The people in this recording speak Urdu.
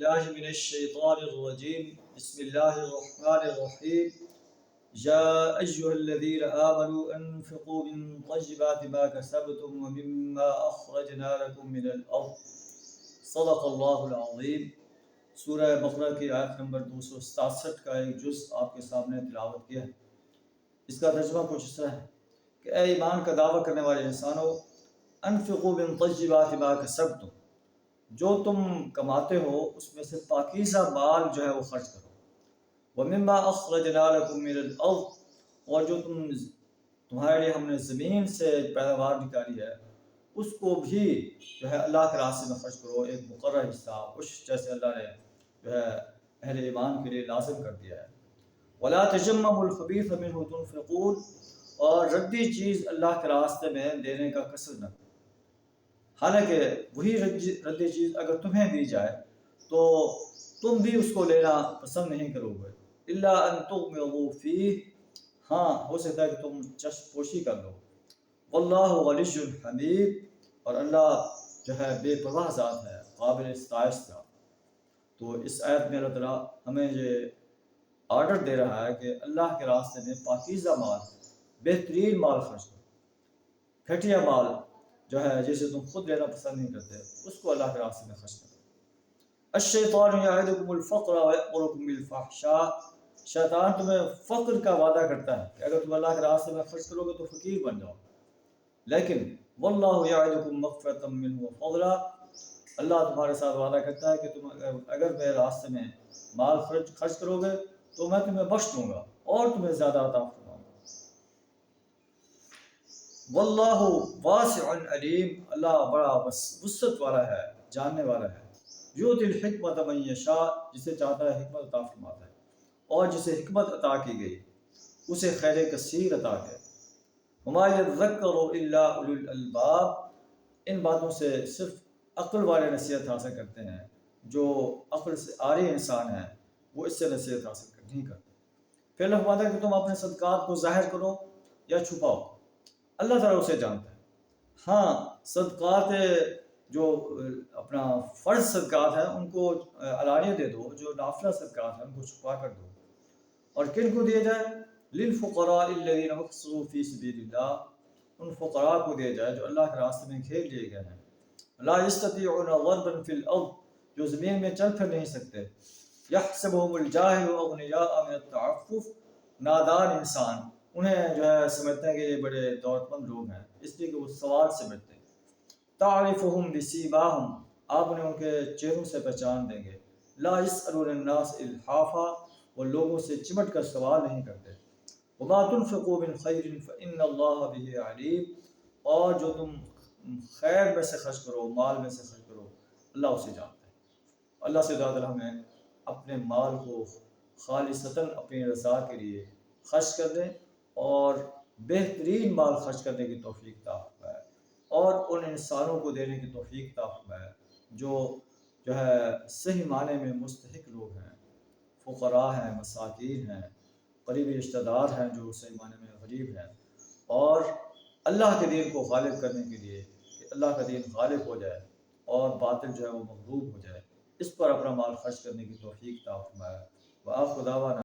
بالله من الشيطان الرجيم بسم الله الرحمن الرحيم يا أيها الذين آمنوا أنفقوا من طيبات ما كسبتم ومما أخرجنا لكم من الأرض صدق اللہ العظیم۔ سورہ بقرہ کی آیت نمبر 267 کا ایک جز آپ کے سامنے تلاوت کیا ہے۔ اس کا ترجمہ کچھ اس طرح ہے کہ اے ایمان کا دعویٰ کرنے والے انسانوں، انفقوا من طیبات ما کسبتم، جو تم کماتے ہو اس میں سے پاکیزہ مال جو ہے وہ خرچ کرو۔ وَمِمَّا أَخْرَجْنَا لَكُم مِّنَ الْأَرْضِ، اور جو تمہارے لیے ہم نے زمین سے پیداوار نکالی ہے اس کو بھی جو ہے اللہ کے راستے میں خرچ کرو، ایک مقرر حصہ عشر جیسے اللہ نے جو ہے اہل ایمان کے لیے لازم کر دیا ہے۔ وَلَا تَيَمَّمُوا الْخَبِيثَ مِنْهُ تُنْفِقُونَ، اور ردی چیز اللہ کے راستے میں دینے کا قصد نہ کرو، حالانکہ وہی ردی چیز اگر تمہیں دی جائے تو تم بھی اس کو لینا پسند نہیں کرو گے۔ الا ان تغمضوا فیہ، ہاں ہو سکتا ہے کہ تم چشم پوشی کر لو۔ واللہ غنی حمید، اور اللہ جو ہے بے پرواہ ذات ہے، قابل ستائش ذات۔ تو اس آیت میں اللہ تعالیٰ ہمیں یہ آرڈر دے رہا ہے کہ اللہ کے راستے میں پاکیزہ مال، بہترین مال خرچ کرو۔ گھٹیا مال جو ہے جسے تم خود لینا پسند نہیں کرتے اس کو اللہ کے راستے میں خرچ کرو۔ الشیطان یعدکم الفقر ویأمرکم بالفحشاء، شیطان تمہیں فقر کا وعدہ کرتا ہے کہ اگر تم اللہ کے راستے میں خرچ کرو گے تو فقیر بن جاؤ، لیکن واللہ یعدکم مغفرۃ منہ وفضلا، اللہ تمہارے ساتھ وعدہ کرتا ہے کہ تم اگر میرے راستے میں مال خرچ کرو گے تو میں تمہیں بخش دوں گا اور تمہیں زیادہ عطا فرماؤں گا۔ واللہ واسع علیم، اللہ بڑا وسعت والا ہے، جاننے والا ہے۔ یؤتی الحکمت من یشاء، جسے چاہتا ہے حکمت عطا فرماتا ہے، اور جسے حکمت عطا کی گئی اسے خیر کثیر عطا ہے۔ وما یذکر الا اولو الالباب، ان باتوں سے صرف عقل والے نصیحت حاصل کرتے ہیں، جو عقل سے عاری انسان ہیں وہ اس سے نصیحت حاصل نہیں کرتے۔ پھر اللہ فرماتا ہے کہ تم اپنے صدقات کو ظاہر کرو یا چھپاؤ، اللہ تعالیٰ اسے جانتا ہے۔ ہاں صدقات جو اپنا فرض صدقات ہیں ان کو علانیہ دے دو، جو نافلہ صدقات ہیں ان کو چھپا کر دو۔ اور کن کو دیا جائے؟ للفقراء الذین احصروا فی سبیل اللہ، ان فقراء کو دیا جائے جو اللہ کے راستے میں گھیر لیے گئے ہیں۔ لا یستطیعون ضربا فی الارض، جو زمین میں چل پھر نہیں سکتے۔ یحسبهم الجاہل اغنیاء من التعفف، نادان انسان انہیں جو ہے سمجھتے ہیں کہ یہ بڑے دولت مند لوگ ہیں اس لیے کہ وہ سوال سمجھتے ہیں۔ تعرفهم بسیماہم، آپ انہیں ان کے چہروں سے پہچان دیں گے۔ لا یسألون الناس الحافا، وہ لوگوں سے چمٹ کر سوال نہیں کرتے۔ وما تنفقوا من خیر فإن اللہ بہ علیم، اور جو تم خیر میں سے خرچ کرو، مال میں سے خرچ کرو، اللہ اسے جانتا ہے۔ اللہ سے دعا ہمیں اپنے مال کو خالصتاً اپنی رضا کے لیے خرچ کر دیں اور بہترین مال خرچ کرنے کی توفیق عطا فرمائے، اور ان انسانوں کو دینے کی توفیق عطا فرمائے جو ہے صحیح معنی میں مستحق لوگ ہیں، فقراء ہیں، مساکین ہیں، قریبی رشتہ دار ہیں جو صحیح معنی میں غریب ہیں، اور اللہ کے دین کو غالب کرنے کے لیے کہ اللہ کا دین غالب ہو جائے اور باطل جو ہے وہ مغلوب ہو جائے، اس پر اپنا مال خرچ کرنے کی توفیق عطا فرمائے۔ وآخر دعوانا